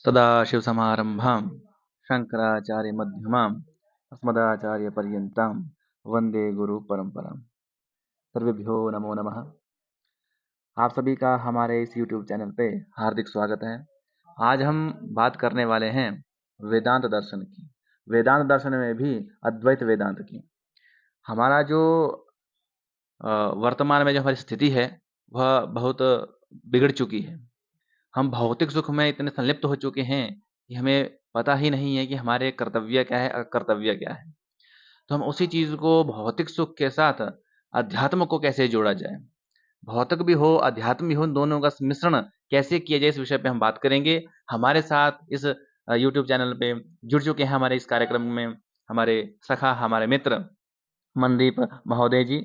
सदाशिवसमारम्भां शङ्कराचार्यमध्यमाम् अस्मदाचार्यपर्यन्तां वन्दे गुरुपरम्पराम्। सर्वेभ्यो नमो नमः। आप सभी का हमारे इस YouTube चैनल पे हार्दिक स्वागत है। आज हम बात करने वाले हैं वेदांत दर्शन की। वेदांत दर्शन में भी अद्वैत वेदांत की। हमारा जो वर्तमान में जो हमारी स्थिति है वह बहुत बिगड़ चुकी है। हम भौतिक सुख में इतने संलिप्त हो चुके हैं कि हमें पता ही नहीं है कि हमारे कर्तव्य क्या है, अकर्तव्य क्या है। तो हम उसी चीज़ को भौतिक सुख के साथ अध्यात्म को कैसे जोड़ा जाए? भौतिक भी हो, अध्यात्म भी हो, इन दोनों का मिश्रण कैसे किया जाए, इस विषय पे हम बात करेंगे। हमारे साथ इस यूट्यूब चैनल पे जुड़ चुके हैं हमारे इस कार्यक्रम में हमारे सखा, हमारे मित्र मनदीप महोदय जी।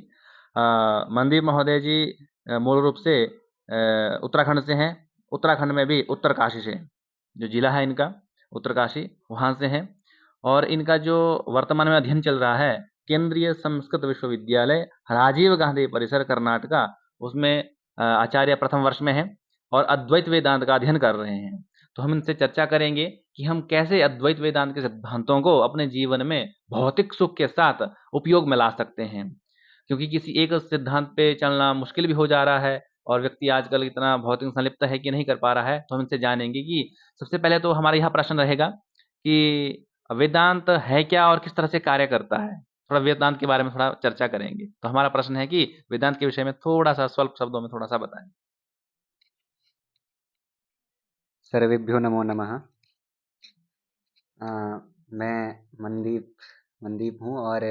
मनदीप महोदय जी मूल रूप से उत्तराखंड से हैं। उत्तराखंड में भी उत्तरकाशी से, जो जिला है इनका उत्तरकाशी, वहाँ से हैं। और इनका जो वर्तमान में अध्ययन चल रहा है केंद्रीय संस्कृत विश्वविद्यालय राजीव गांधी परिसर कर्नाटका, उसमें आचार्य प्रथम वर्ष में हैं और अद्वैत वेदांत का अध्ययन कर रहे हैं। तो हम इनसे चर्चा करेंगे कि हम कैसे अद्वैत वेदांत के सिद्धांतों को अपने जीवन में भौतिक सुख के साथ उपयोग में ला सकते हैं। क्योंकि किसी एक सिद्धांत पे चलना मुश्किल भी हो जा रहा है और व्यक्ति आजकल इतना भौतिक संलिप्त है कि नहीं कर पा रहा है। तो हम इनसे जानेंगे कि सबसे पहले तो हमारा यह प्रश्न रहेगा कि वेदांत है क्या और किस तरह से कार्य करता है? थोड़ा वेदांत के बारे में थोड़ा चर्चा करेंगे। तो हमारा प्रश्न है कि वेदांत के विषय में थोड़ा-सा स्वल्प शब्दों में थोड़ा-सा बताएँ। सर्वेभ्यो नमो नमः। मैं मनदीप मनदीप हूँ और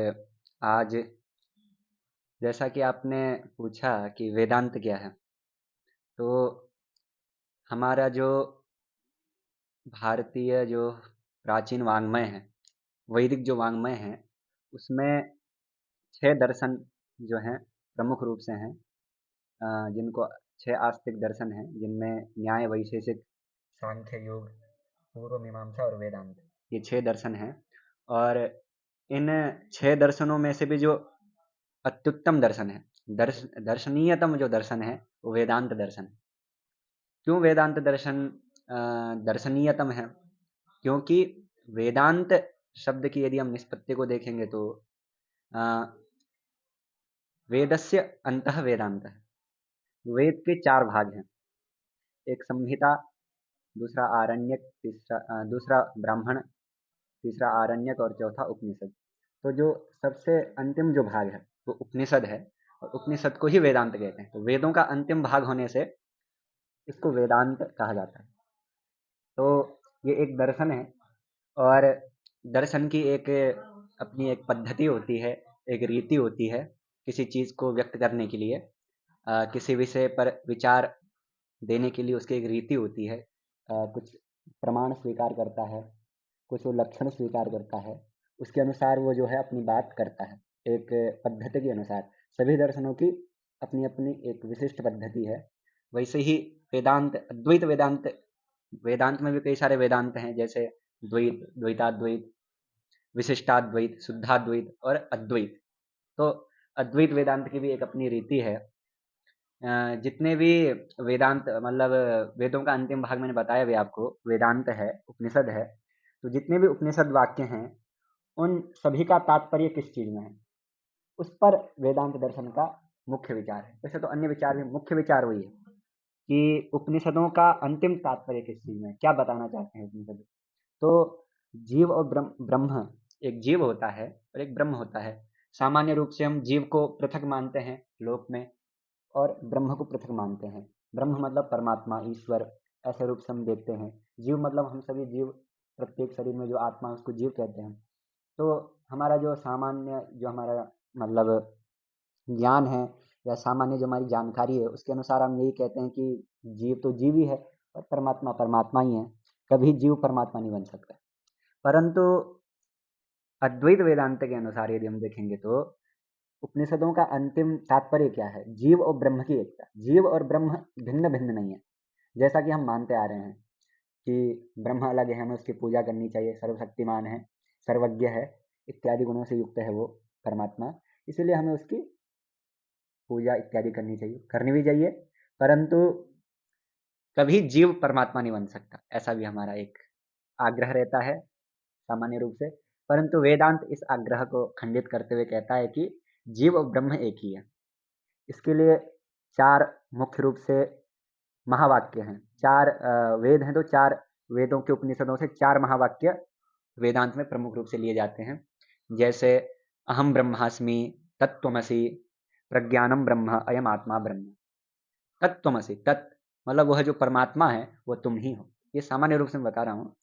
आज जैसा कि आपने पूछा कि वेदांत क्या है, तो हमारा जो भारतीय जो प्राचीन वाङ्मय है, वैदिक जो वाङ्मय है, उसमें 6 दर्शन जो हैं प्रमुख रूप से हैं, जिनको 6 आस्तिक दर्शन हैं, जिनमें न्याय, वैशेषिक, सांख्य, योग, पूर्व मीमांसा और वेदांत, ये 6 दर्शन हैं। और इन 6 दर्शनों में से भी जो अत्युत्तम दर्शन है, दर्शनीयतम जो दर्शन है, वो वेदांत दर्शन है। क्यों वेदांत दर्शन दर्शनीयतम है? क्योंकि वेदांत शब्द की यदि हम निष्पत्ति को देखेंगे तो अ, वेदस्य अंतः वेदांत है। वेद के 4 भाग हैं, एक संहिता, दूसरा आरण्यक, दूसरा ब्राह्मण, तीसरा आरण्यक और चौथा उपनिषद। तो जो सबसे अंतिम जो भाग है वो उपनिषद है, और उपनिषद को ही वेदांत कहते हैं। तो वेदों का अंतिम भाग होने से इसको वेदांत कहा जाता है। तो ये एक दर्शन है, और दर्शन की एक अपनी एक पद्धति होती है, एक रीति होती है किसी चीज़ को व्यक्त करने के लिए। किसी विषय पर विचार देने के लिए उसकी एक रीति होती है। कुछ प्रमाण स्वीकार करता है, कुछ वो लक्षण स्वीकार करता है, उसके अनुसार वो जो है अपनी बात करता है, एक पद्धति के अनुसार। सभी दर्शनों की अपनी अपनी एक विशिष्ट पद्धति है। वैसे ही वेदांत, अद्वैत वेदांत, वेदांत में भी कई सारे वेदांत हैं, जैसे द्वैत, द्वैताद्वैत, विशिष्टाद्वैत, शुद्धाद्वैत और अद्वैत। तो अद्वैत वेदांत की भी एक अपनी रीति है। जितने भी वेदांत मतलब वेदों का अंतिम भाग मैंने बताया भी आपको, वेदांत है, उपनिषद है। तो जितने भी उपनिषद वाक्य हैं, उन सभी का तात्पर्य किस चीज़ में है, उस पर वेदांत दर्शन का मुख्य विचार है। वैसे तो अन्य विचार भी, मुख्य विचार वही है कि उपनिषदों का अंतिम तात्पर्य किस चीज़ में है, क्या बताना चाहते हैं उपनिषद। तो जीव और ब्रह्म, एक जीव होता है और एक ब्रह्म होता है। सामान्य रूप से हम जीव को पृथक मानते हैं लोक में, और ब्रह्म को पृथक मानते हैं। ब्रह्म मतलब परमात्मा, ईश्वर, ऐसे रूप से हम देखते हैं। जीव मतलब हम सभी जीव, प्रत्येक शरीर में जो आत्मा है उसको जीव कहते हैं। तो हमारा जो सामान्य, जो हमारा मतलब ज्ञान है, या सामान्य जो हमारी जानकारी है, उसके अनुसार हम यही कहते हैं कि जीव तो जीव ही है और परमात्मा परमात्मा ही है। कभी जीव परमात्मा नहीं बन सकता। परंतु अद्वैत वेदांत के अनुसार यदि हम देखेंगे तो उपनिषदों का अंतिम तात्पर्य क्या है? जीव और ब्रह्म की एकता। जीव और ब्रह्म भिन्न भिन्न नहीं है, जैसा कि हम मानते आ रहे हैं कि ब्रह्म अलग है, हमें उसकी पूजा करनी चाहिए, सर्वशक्तिमान है, सर्वज्ञ है, इत्यादि गुणों से युक्त है वो परमात्मा, इसलिए हमें उसकी पूजा इत्यादि करनी चाहिए, करनी भी चाहिए। परंतु कभी जीव परमात्मा नहीं बन सकता, ऐसा भी हमारा एक आग्रह रहता है सामान्य रूप से। परंतु वेदांत इस आग्रह को खंडित करते हुए कहता है कि जीव और ब्रह्म एक ही है। इसके लिए 4 मुख्य रूप से महावाक्य हैं। 4 वेद हैं, तो 4 वेदों के उपनिषदों से 4 महावाक्य वेदांत में प्रमुख रूप से लिए जाते हैं। जैसे अहम ब्रह्मास्मि, तत्त्वमसि, प्रज्ञानम ब्रह्म, अयम आत्मा ब्रह्म। तत्त्वमसि, तत् मतलब वह जो परमात्मा है वो तुम ही हो। ये सामान्य रूप से मैं बता रहा हूँ।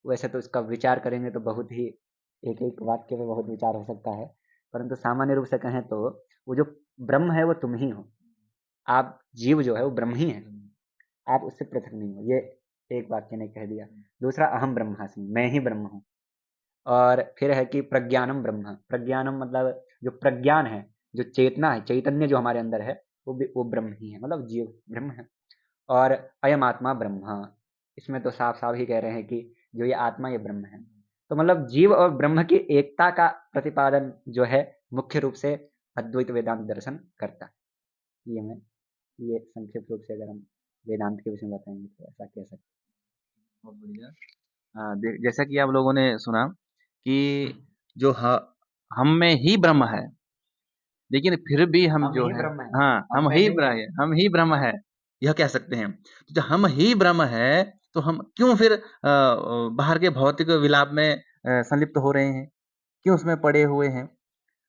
वैसे तो इसका विचार करेंगे तो बहुत ही एक एक वाक्य में बहुत विचार हो सकता है, परंतु सामान्य रूप से कहें तो वो जो ब्रह्म है वो तुम ही हो। आप जीव जो है वो ब्रह्म ही है, आप उससे पृथक नहीं हो। ये एक वाक्य ने कह दिया। दूसरा अहम ब्रह्मास्मि, मैं ही ब्रह्म हूँ। और फिर है कि प्रज्ञानम ब्रह्म, प्रज्ञानम मतलब जो प्रज्ञान है, जो चेतना है, चैतन्य जो हमारे अंदर है वो ब्रह्म ही है, मतलब जीव ब्रह्म है। और अयम आत्मा ब्रह्म, इसमें तो साफ साफ ही कह रहे हैं कि जो ये आत्मा ये ब्रह्म है। तो मतलब जीव और ब्रह्म की एकता का प्रतिपादन जो है मुख्य रूप से अद्वैत वेदांत दर्शन करता है। ये मैं ये संक्षिप्त रूप से अगर हम वेदांत के विषय में बताएंगे तो ऐसा कह सकते बहुत बढ़िया। जैसा कि आप लोगों ने सुना कि जो हम में ही ब्रह्म है, लेकिन फिर भी हम हैं। हम जो ही है, ब्रह्म है, हाँ, हम में नहीं है। हम ही ब्रह्म है, यह कह सकते हैं। तो जब हम ही ब्रह्म है, तो हम क्यों फिर बाहर के भौतिक विलाप में संलिप्त हो रहे हैं? क्यों उसमें पड़े हुए हैं?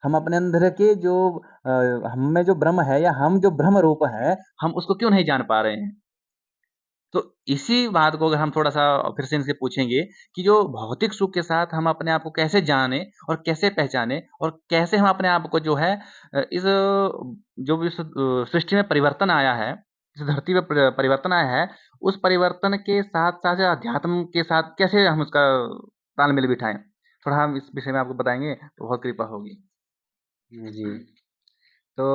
हम अपने अंदर के जो हम में जो ब्रह्म है या हम जो ब्रह्म रूप है, हम उसको क्यों नहीं जान पा रहे हैं? तो इसी बात को अगर हम थोड़ा-सा फिर से इनसे पूछेंगे कि जो भौतिक सुख के साथ हम अपने आप को कैसे जानें और कैसे पहचानें और कैसे हम अपने आप को जो है इस जो भी सृष्टि में परिवर्तन आया है, इस धरती पे परिवर्तन आया है, उस परिवर्तन के साथ-साथ अध्यात्म के साथ कैसे हम उसका तालमेल बिठाएँ? थोड़ा हम इस विषय में आपको बताएँगे तो बहुत कृपा होगी। हैं जी। तो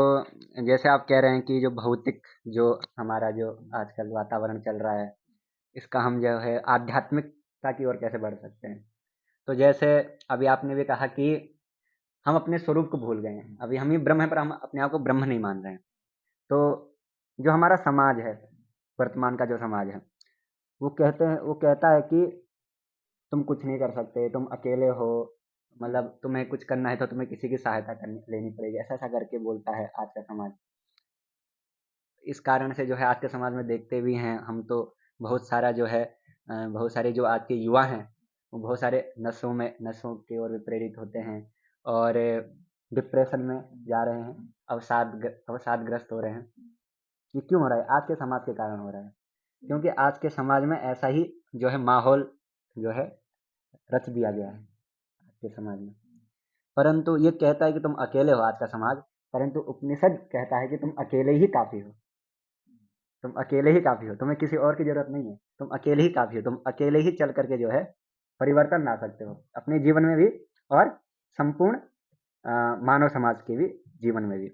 जैसे आप कह रहे हैं कि जो भौतिक जो हमारा जो आजकल वातावरण चल रहा है, इसका हम जो है आध्यात्मिकता की ओर कैसे बढ़ सकते हैं। तो जैसे अभी आपने भी कहा कि हम अपने स्वरूप को भूल गए हैं, अभी हम ही ब्रह्म है पर हम अपने आप को ब्रह्म नहीं मान रहे हैं। तो जो हमारा समाज है, वर्तमान का जो समाज है, वो कहता है कि तुम कुछ नहीं कर सकते, तुम अकेले हो, मतलब तुम्हें कुछ करना है तो तुम्हें किसी की सहायता करनी लेनी पड़ेगी, ऐसा ऐसा करके बोलता है आज का समाज। इस कारण से जो है आज के समाज में देखते भी हैं हम, तो बहुत सारा जो है बहुत सारे जो आज के युवा हैं वो बहुत सारे नशों की ओर भी प्रेरित होते हैं और डिप्रेशन में जा रहे हैं, अवसादग्रस्त हो रहे हैं। ये क्यों हो रहा है? आज के समाज के कारण हो रहा है, क्योंकि आज के समाज में ऐसा ही जो है माहौल जो है रच दिया गया है आज के समाज में। परंतु ये कहता है कि तुम अकेले हो आज का समाज, परंतु उपनिषद कहता है कि तुम अकेले ही काफी हो। तुम अकेले ही काफी हो, तुम्हें किसी और की जरूरत नहीं है, तुम अकेले ही काफी हो। तुम अकेले ही चल करके जो है परिवर्तन ला सकते हो अपने जीवन में भी और संपूर्ण मानव समाज के भी जीवन में भी।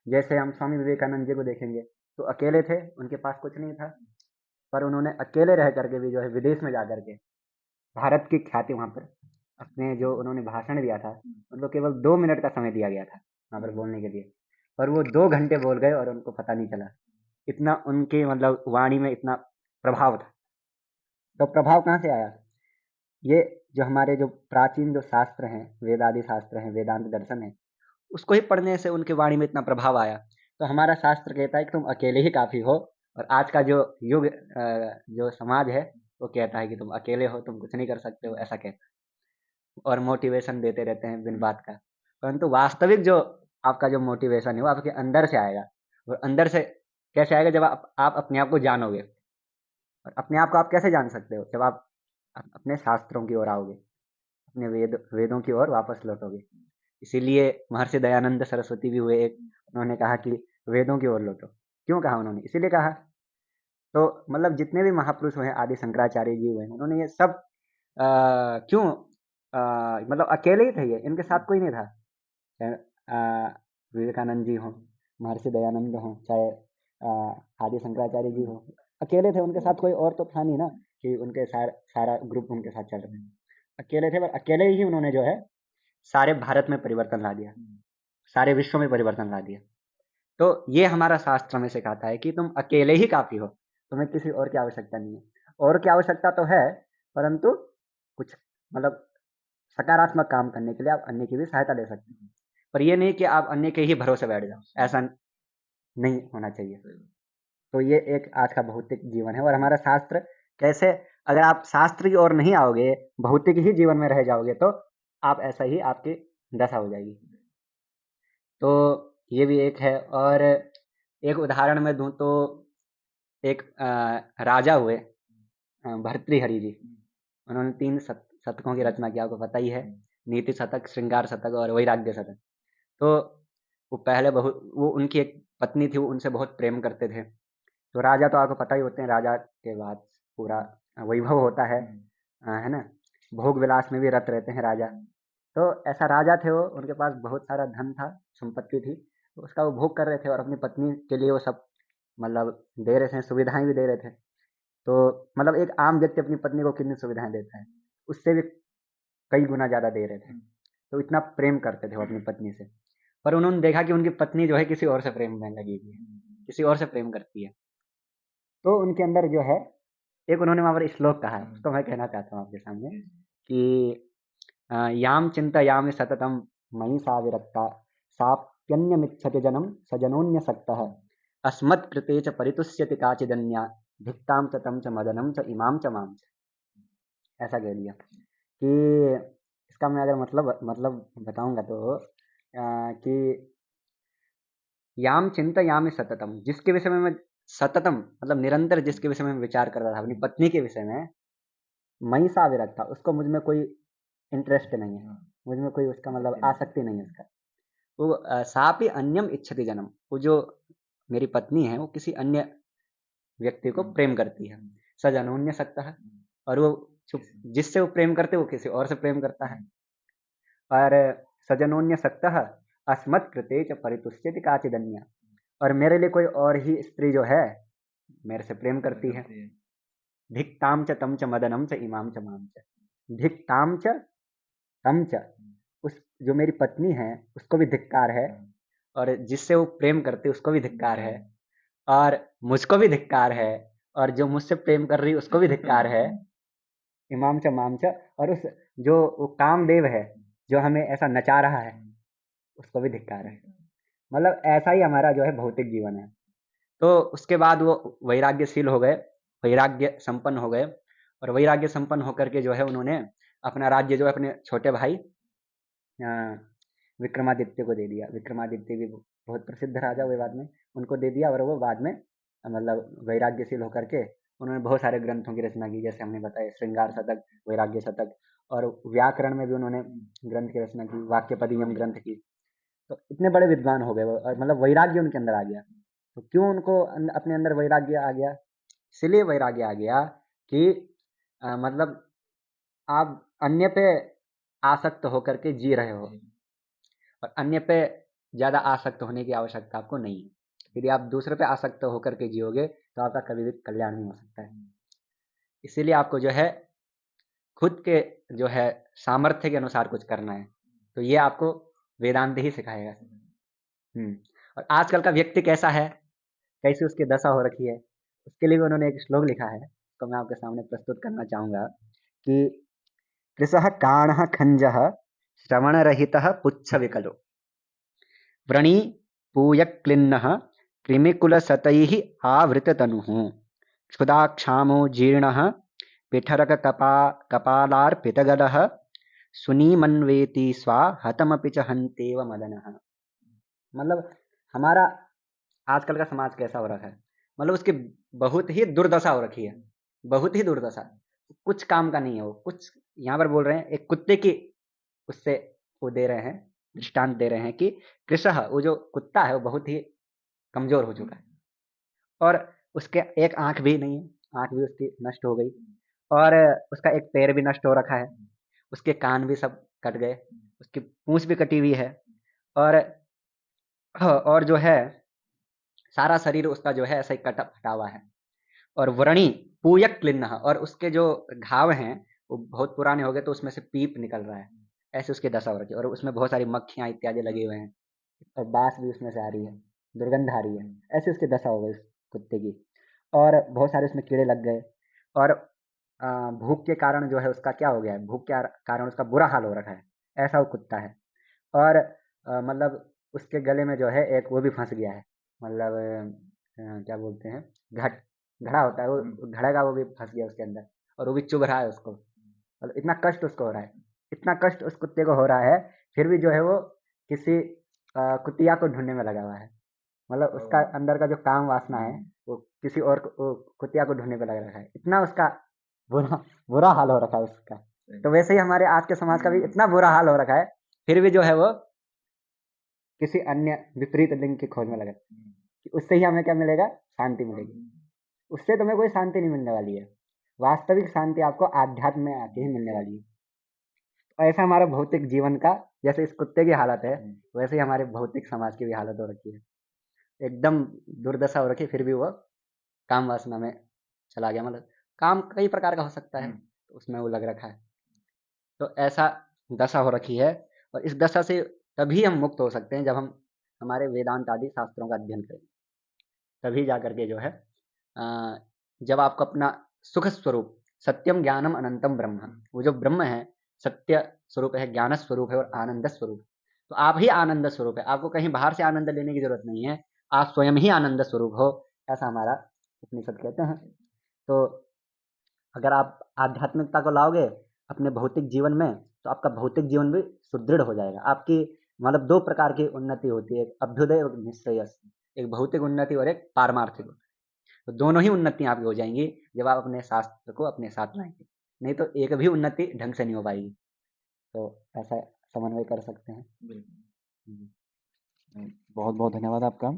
जैसे हम स्वामी विवेकानंद जी को देखेंगे, तो अकेले थे, उनके पास कुछ नहीं था, पर उन्होंने अकेले रह करके भी जो है विदेश में जा करके भारत की ख्याति वहाँ पर अपने जो उन्होंने भाषण दिया था, उनको केवल 2 मिनट का समय दिया गया था वहाँ पर बोलने के लिए, पर वो 2 घंटे बोल गए और उनको पता नहीं चला। इतना उनके मतलब वाणी में इतना प्रभाव था। तो प्रभाव कहाँ से आया? ये जो हमारे जो प्राचीन जो शास्त्र हैं, वेदादि शास्त्र हैं, वेदांत दर्शन है, उसको ही पढ़ने से उनके वाणी में इतना प्रभाव आया। तो हमारा शास्त्र कहता है कि तुम अकेले ही काफी हो, और आज का जो युग जो समाज है वो कहता है कि तुम अकेले हो, तुम कुछ नहीं कर सकते हो, ऐसा कहता है और मोटिवेशन देते रहते हैं बिन बात का। परंतु वास्तविक जो आपका जो मोटिवेशन है वो आपके अंदर से आएगा। और अंदर से कैसे आएगा? जब आप अपने आप को जानोगे। और अपने आप को आप कैसे जान सकते हो? जब आप अपने शास्त्रों की ओर आओगे, अपने वेदों की ओर वापस लौटोगे। इसीलिए महर्षि दयानंद सरस्वती भी हुए एक, उन्होंने कहा कि वेदों की ओर लौटो। क्यों कहा उन्होंने? इसीलिए कहा। तो मतलब जितने भी महापुरुष हुए, आदि शंकराचार्य जी हुए, उन्होंने ये सब क्यों मतलब अकेले ही थे, ये इनके साथ कोई नहीं था। चाहे विवेकानंद जी हों, महर्षि दयानंद हों, चाहे आदि शंकराचार्य जी हों, अकेले थे, उनके साथ कोई और तो था नहीं ना कि उनके सारा ग्रुप उनके साथ चल रहे हैं। अकेले थे, पर अकेले ही उन्होंने जो है सारे भारत में परिवर्तन ला दिया, सारे विश्व में परिवर्तन ला दिया। तो ये हमारा शास्त्र में सिखाता है कि तुम अकेले ही काफी हो, तुम्हें किसी और की आवश्यकता नहीं है। और की आवश्यकता तो है, परंतु कुछ मतलब सकारात्मक काम करने के लिए आप अन्य की भी सहायता ले सकते हैं। पर ये नहीं कि आप अन्य के ही भरोसे बैठ जाओ, ऐसा नहीं होना चाहिए। तो ये एक आज का भौतिक जीवन है। और हमारा शास्त्र कैसे, अगर आप शास्त्र की ओर नहीं आओगे, भौतिक ही जीवन में रह जाओगे, तो आप ऐसा ही आपकी दशा हो जाएगी। तो ये भी एक है। और एक उदाहरण मैं दूं तो एक राजा हुए भर्तृहरि जी। उन्होंने 3 शतकों की रचना की, आपको पता ही है। नीति शतक, श्रृंगार शतक और वैराग्य शतक। तो वो पहले बहुत, वो उनकी एक पत्नी थी, वो उनसे बहुत प्रेम करते थे। तो राजा तो आपको पता ही होते हैं, राजा के बाद पूरा वैभव होता है है ना? भोग विलास में भी रत रहते हैं राजा। तो ऐसा राजा थे वो, उनके पास बहुत सारा धन था, संपत्ति थी, तो उसका वो भोग कर रहे थे और अपनी पत्नी के लिए वो सब मतलब दे रहे थे, सुविधाएं भी दे रहे थे। तो मतलब एक आम व्यक्ति अपनी पत्नी को कितनी सुविधाएं देता है, उससे भी कई गुना ज़्यादा दे रहे थे। तो इतना प्रेम करते थे वो अपनी पत्नी से। पर उन्होंने देखा कि उनकी पत्नी जो है किसी और से प्रेम में लगी हुई है, किसी और से प्रेम करती है। तो उनके अंदर जो है, एक उन्होंने वहाँ पर श्लोक कहा है, उसको मैं कहना चाहता हूँ आपके सामने कि याम चिंतयामि सततम मयि सा विरक्ता साप्यन्यमिच्छति जनम सजनोन्यसक्तः अस्मत्कृते च परितुष्यति काचिदन्या धिक्ताम च तम च मदनम च इमाम च माम च। ऐसा कह दिया कि इसका मैं अगर मतलब बताऊंगा तो कि याम चिंतयामि सततम, जिसके विषय में मैं सततम मतलब निरंतर जिसके विषय में विचार कर रहा था, अपनी पत्नी के विषय में, मयि सा विरक्ता, उसको मुझ में कोई इंटरेस्ट नहीं है, मुझ में कोई उसका मतलब आसक्ति नहीं है उसका। वो सापि अन्यम इच्छति जनम, वो जो मेरी पत्नी है वो किसी अन्य व्यक्ति को प्रेम करती है। सजनोन्य सकता है, और वो जिससे वो प्रेम करते वो किसी और से प्रेम करता है। और सजनोन्य सकता है अस्मत् कृते च परितुष्यति काचिदन्या, और मेरे लिए कोई और ही स्त्री जो है मेरे से प्रेम करती है। धिक्ताम च तम च मदनम च इमाम च माम च। धिक्ताम च तम च, उस जो मेरी पत्नी है उसको भी धिक्कार है, और जिससे वो प्रेम करती है उसको भी धिक्कार है, और मुझको भी धिक्कार है, और जो मुझसे प्रेम कर रही है उसको भी धिक्कार है। इमाम च माम च, और उस जो वो कामदेव है जो हमें ऐसा नचा रहा है उसको भी धिक्कार है। मतलब ऐसा ही हमारा जो है भौतिक जीवन है। तो उसके बाद वो वैराग्यशील हो गए, वैराग्य संपन्न हो गए, और वैराग्य संपन्न होकर के जो है उन्होंने अपना राज्य जो है अपने छोटे भाई विक्रमादित्य को दे दिया। विक्रमादित्य भी बहुत प्रसिद्ध राजा हुए बाद में, उनको दे दिया। और वो बाद में मतलब वैराग्यशील होकर के उन्होंने बहुत सारे ग्रंथों की रचना की, जैसे हमने बताया श्रृंगार शतक, वैराग्य शतक, और व्याकरण में भी उन्होंने ग्रंथ की रचना की, वाक्यपदीयम ग्रंथ की। तो इतने बड़े विद्वान हो गए वो, और मतलब वैराग्य उनके अंदर आ गया। तो क्यों उनको अपने अंदर वैराग्य आ गया? इसलिए वैराग्य आ गया कि मतलब आप अन्य पे आसक्त होकर के जी रहे हो, और अन्य पे ज़्यादा आसक्त होने की आवश्यकता आपको नहीं है। यदि आप दूसरे पे आसक्त होकर के जियोगे तो आपका कभी भी कल्याण नहीं हो सकता है। इसीलिए आपको जो है खुद के जो है सामर्थ्य के अनुसार कुछ करना है। तो ये आपको वेदांत ही सिखाएगा। और आजकल का व्यक्ति कैसा है, कैसी उसकी दशा हो रखी है, उसके लिए भी उन्होंने एक श्लोक लिखा है, तो मैं आपके सामने प्रस्तुत करना चाहूँगा कि कृशः काणः खञ्जः श्रवणरहितः पुच्छविकलो व्रणी पूयक्लिन्नः कृमिकुलशतैः आवृततनुः क्षुधाक्षामो जीर्णः पिठरककपालार्पितगलः सुनीमन्वेति स्वा हतमपि च हन्तेव मदनः। मतलब हमारा आजकल का समाज कैसा हो रखा है, मतलब उसकी बहुत ही दुर्दशा हो रखी है, बहुत ही दुर्दशा। कुछ काम का नहीं है वो, कुछ यहाँ पर बोल रहे हैं एक कुत्ते की, उससे वो दे रहे हैं, दृष्टांत दे रहे हैं कि कृषः, वो जो कुत्ता है वो बहुत ही कमजोर हो चुका है, और उसके एक आंख भी नहीं है, आंख भी उसकी नष्ट हो गई, और उसका एक पैर भी नष्ट हो रखा है, उसके कान भी सब कट गए, उसकी पूंछ भी कटी हुई है, और और जो है सारा शरीर उसका जो है ऐसा ही कटा फटा हुआ है। और व्रणी पूयक क्लिन्न, और उसके जो घाव हैं वो बहुत पुराने हो गए, तो उसमें से पीप निकल रहा है, ऐसे उसकी दशा हो रखी है। और उसमें बहुत सारी मक्खियाँ इत्यादि लगे हुए हैं, और बांस भी उसमें से आ रही है, दुर्गंध आ रही है, ऐसे उसकी दशा हो गई उस कुत्ते की। और बहुत सारे उसमें कीड़े लग गए और भूख के कारण जो है उसका क्या हो गया है, भूख के कारण उसका बुरा हाल हो रखा है, ऐसा वो कुत्ता है। और मतलब उसके गले में जो है एक वो भी फंस गया है, मतलब क्या बोलते हैं, घड़ा होता है, वो घड़े का वो भी फंस गया उसके अंदर और वो भी चुभ रहा है उसको, मतलब इतना कष्ट उसको हो रहा है, इतना कष्ट उस कुत्ते को हो रहा है, फिर भी जो है वो किसी कुतिया को ढूंढने में लगा हुआ है, मतलब उसका अंदर का जो काम वासना है वो किसी और वो कुतिया को ढूंढने पे लग रखा है, इतना उसका बुरा बुरा हाल हो रखा है उसका। तो वैसे ही हमारे आज के समाज का भी इतना बुरा हाल हो रखा है, फिर भी जो है वो किसी अन्य विपरीत लिंग की खोज में लगा कि उससे ही हमें क्या मिलेगा, शांति मिलेगी। उससे तुम्हें कोई शांति नहीं मिलने वाली है, वास्तविक शांति आपको आध्यात्म में आके ही मिलने वाली है। तो ऐसा हमारा भौतिक जीवन का, जैसे इस कुत्ते की हालत है, वैसे ही हमारे भौतिक समाज की भी हालत हो रखी है, एकदम दुर्दशा हो रखी है, फिर भी वो काम वासना में चला गया, मतलब काम कई प्रकार का हो सकता है, तो उसमें वो लग रखा है। तो ऐसा दशा हो रखी है, और इस दशा से तभी हम मुक्त हो सकते हैं जब हम हमारे वेदांत आदि शास्त्रों का अध्ययन करें, तभी जा करके जो है जब आपको अपना सुख स्वरूप, सत्यम ज्ञानम अनंतम ब्रह्म, वो जो ब्रह्म है, सत्य स्वरूप है, ज्ञान स्वरूप है और आनंद स्वरूप, तो आप ही आनंद स्वरूप है, आपको कहीं बाहर से आनंद लेने की जरूरत नहीं है, आप स्वयं ही आनंद स्वरूप हो, ऐसा हमारा उपनिषद कहते हैं। तो अगर आप आध्यात्मिकता को लाओगे अपने भौतिक जीवन में, तो आपका भौतिक जीवन भी सुदृढ़ हो जाएगा। आपकी मतलब दो प्रकार की उन्नति होती है, एक अभ्युदय और निश्रेयस, एक भौतिक उन्नति और एक पारमार्थिक। तो दोनों ही उन्नतियां आपकी हो जाएंगी जब आप अपने शास्त्र को अपने साथ लाएंगे, नहीं तो एक भी उन्नति ढंग से नहीं हो पाएगी। तो ऐसा समन्वय कर सकते हैं। बिल्कुल। बहुत बहुत धन्यवाद आपका।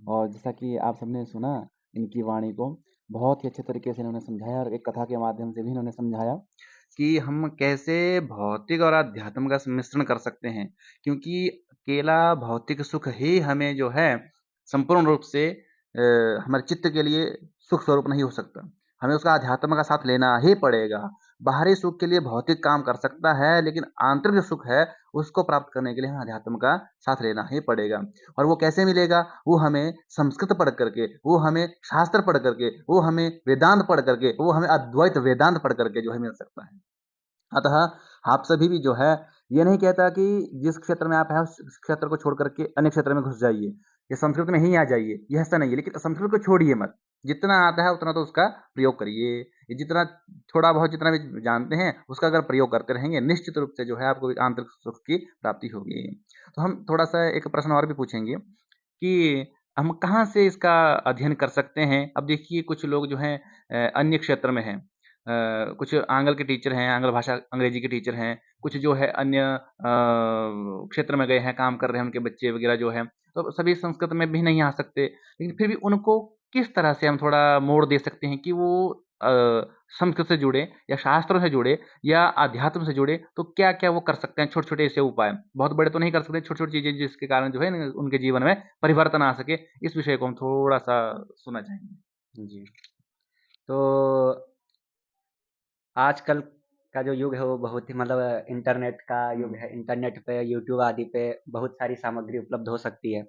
और जैसा कि आप सबने सुना इनकी वाणी को, बहुत ही अच्छे तरीके से इन्होंने समझाया और एक कथा के माध्यम से भी इन्होंने समझाया कि हम कैसे भौतिक और आध्यात्म का मिश्रण कर सकते हैं, क्योंकि अकेला भौतिक सुख ही हमें जो है संपूर्ण रूप से हमारे चित्त के लिए सुख स्वरूप नहीं हो सकता। हमें उसका अध्यात्म का साथ लेना ही पड़ेगा। बाहरी सुख के लिए भौतिक काम कर सकता है, लेकिन आंतरिक जो सुख है उसको प्राप्त करने के लिए हमें अध्यात्म का साथ लेना ही पड़ेगा। और वो कैसे मिलेगा? वो हमें संस्कृत पढ़ करके, वो हमें शास्त्र पढ़ करके, वो हमें वेदांत पढ़ करके, वो हमें अद्वैत वेदांत पढ़ करके जो है मिल सकता है। अतः आप सभी भी जो है, ये नहीं कहता कि जिस क्षेत्र में आप हैं उस क्षेत्र को छोड़ करके अन्य क्षेत्र में घुस जाइए, या संस्कृत में ही आ जाइए, ये ऐसा नहीं है। लेकिन संस्कृत को छोड़िए मत, जितना आता है उतना तो उसका प्रयोग करिए। ये जितना थोड़ा बहुत जितना भी जानते हैं उसका अगर प्रयोग करते रहेंगे, निश्चित रूप से जो है आपको आंतरिक सुख की प्राप्ति होगी। तो हम थोड़ा-सा एक प्रश्न और भी पूछेंगे कि हम कहाँ से इसका अध्ययन कर सकते हैं? अब देखिए कुछ लोग जो हैं अन्य क्षेत्र में हैं। कुछ आंग्ल के टीचर हैं, आंग्ल भाषा अंग्रेजी के टीचर हैं, कुछ जो है अन्य क्षेत्र में गए हैं, काम कर रहे हैं, उनके बच्चे वगैरह जो हैं, तो सभी संस्कृत में भी नहीं आ सकते। लेकिन फिर भी उनको किस तरह से हम थोड़ा मोड़ दे सकते हैं कि वो अ, संस्कृत से जुड़े या शास्त्रों से जुड़े या अध्यात्म से जुड़े, तो क्या-क्या वो कर सकते हैं छोटे-छोटे ऐसे उपाय? बहुत बड़े तो नहीं कर सकते, छोटी-छोटी चीज़ें जिसके कारण जो है न उनके जीवन में परिवर्तन आ सके, इस विषय को हम थोड़ा-सा सुनना चाहेंगे। जी, तो आजकल का जो युग है वो बहुत ही मतलब इंटरनेट का युग है। इंटरनेट पे, यूट्यूब आदि पे बहुत सारी सामग्री उपलब्ध हो सकती है।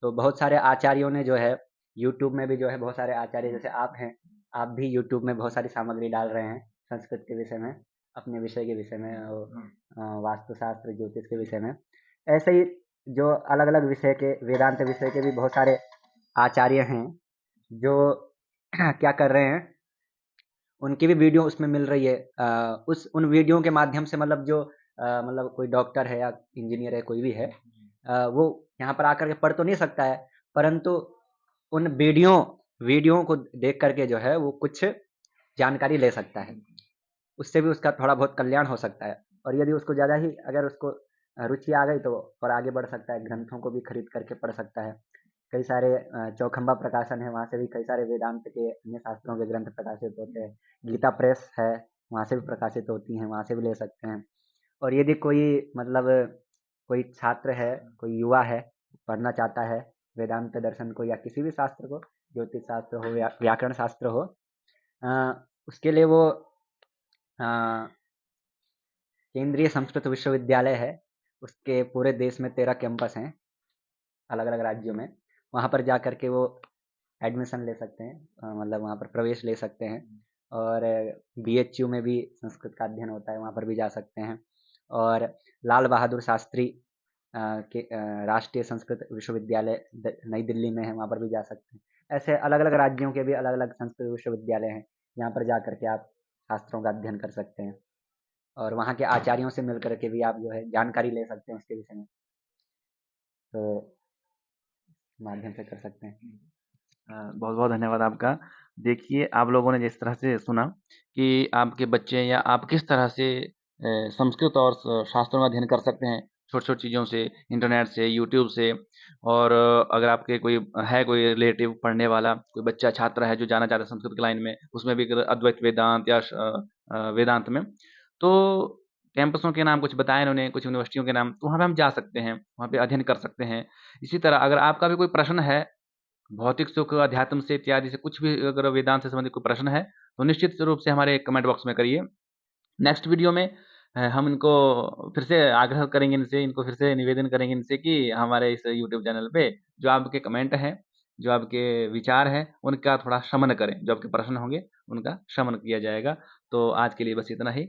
तो बहुत सारे आचार्यों ने जो है यूट्यूब में भी जो है, बहुत सारे आचार्य जैसे आप हैं, आप भी यूट्यूब में बहुत सारी सामग्री डाल रहे हैं संस्कृत के विषय में, अपने विषय के विषय में, और वास्तुशास्त्र, ज्योतिष के विषय में। ऐसे ही जो अलग अलग विषय के, वेदांत विषय के भी बहुत सारे आचार्य हैं जो क्या कर रहे हैं, उनकी भी वीडियो उसमें मिल रही है। उस उन वीडियो के माध्यम से मतलब जो मतलब कोई डॉक्टर है या इंजीनियर है, कोई भी है, वो यहाँ पर आकर के पढ़ तो नहीं सकता है, परंतु उन वीडियो को देख करके जो है वो कुछ जानकारी ले सकता है, उससे भी उसका थोड़ा बहुत कल्याण हो सकता है। और यदि उसको ज़्यादा ही अगर उसको रुचि आ गई तो और आगे बढ़ सकता है, ग्रंथों को भी खरीद करके पढ़ सकता है। कई सारे चौखंबा प्रकाशन है, वहाँ से भी कई सारे वेदांत के अन्य शास्त्रों के ग्रंथ प्रकाशित होते हैं। गीता प्रेस है, वहाँ से भी प्रकाशित होती हैं, वहाँ से भी ले सकते हैं। और यदि कोई मतलब कोई छात्र है, कोई युवा है, पढ़ना चाहता है वेदांत दर्शन को या किसी भी शास्त्र को, ज्योतिष शास्त्र हो या व्याकरण शास्त्र हो, उसके लिए वो केंद्रीय संस्कृत विश्वविद्यालय है, उसके पूरे देश में 13 कैंपस हैं अलग अलग राज्यों में। वहाँ पर जा कर के वो एडमिशन ले सकते हैं, मतलब वहाँ पर प्रवेश ले सकते हैं। और बीएचयू में भी संस्कृत का अध्ययन होता है, वहाँ पर भी जा सकते हैं। और लाल बहादुर शास्त्री के राष्ट्रीय संस्कृत विश्वविद्यालय नई दिल्ली में है, वहाँ पर भी जा सकते हैं। ऐसे अलग-अलग राज्यों के भी अलग-अलग संस्कृत विश्वविद्यालय हैं, जहाँ पर जा कर के आप शास्त्रों का अध्ययन कर सकते हैं और वहाँ के आचार्यों से मिल कर के भी आप जो है जानकारी ले सकते हैं उसके विषय में। तो माध्यम से कर सकते हैं। बहुत-बहुत धन्यवाद आपका। देखिए, आप लोगों ने जिस तरह से सुना कि आपके बच्चे या आप किस तरह से संस्कृत और शास्त्रों का अध्ययन कर सकते हैं, छोटी-छोटी चीज़ों से, इंटरनेट से, यूट्यूब से। और अगर आपके कोई रिलेटिव पढ़ने वाला, कोई बच्चा छात्र है जो जाना चाहता है संस्कृत की लाइन में, उसमें भी अगर अद्वैत वेदांत या वेदांत में, तो कैंपसों के नाम कुछ बताए इन्होंने, कुछ यूनिवर्सिटियों के नाम, तो वहाँ पे हम जा सकते हैं, वहाँ पे अध्ययन कर सकते हैं। इसी तरह अगर आपका भी कोई प्रश्न है भौतिक सुख, अध्यात्म से इत्यादि से कुछ भी अगर वेदांत से संबंधित कोई प्रश्न है, तो निश्चित रूप से हमारे कमेंट बॉक्स में करिए। नेक्स्ट वीडियो में हम इनको फिर से आग्रह करेंगे इनको फिर से निवेदन करेंगे इनसे कि हमारे इस यूट्यूब चैनल पे जो आपके कमेंट हैं, जो आपके विचार हैं, उनका थोड़ा शमन करें। जो आपके प्रश्न होंगे, उनका शमन किया जाएगा। तो आज के लिए बस इतना ही।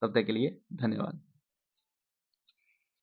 तब तक के लिए धन्यवाद।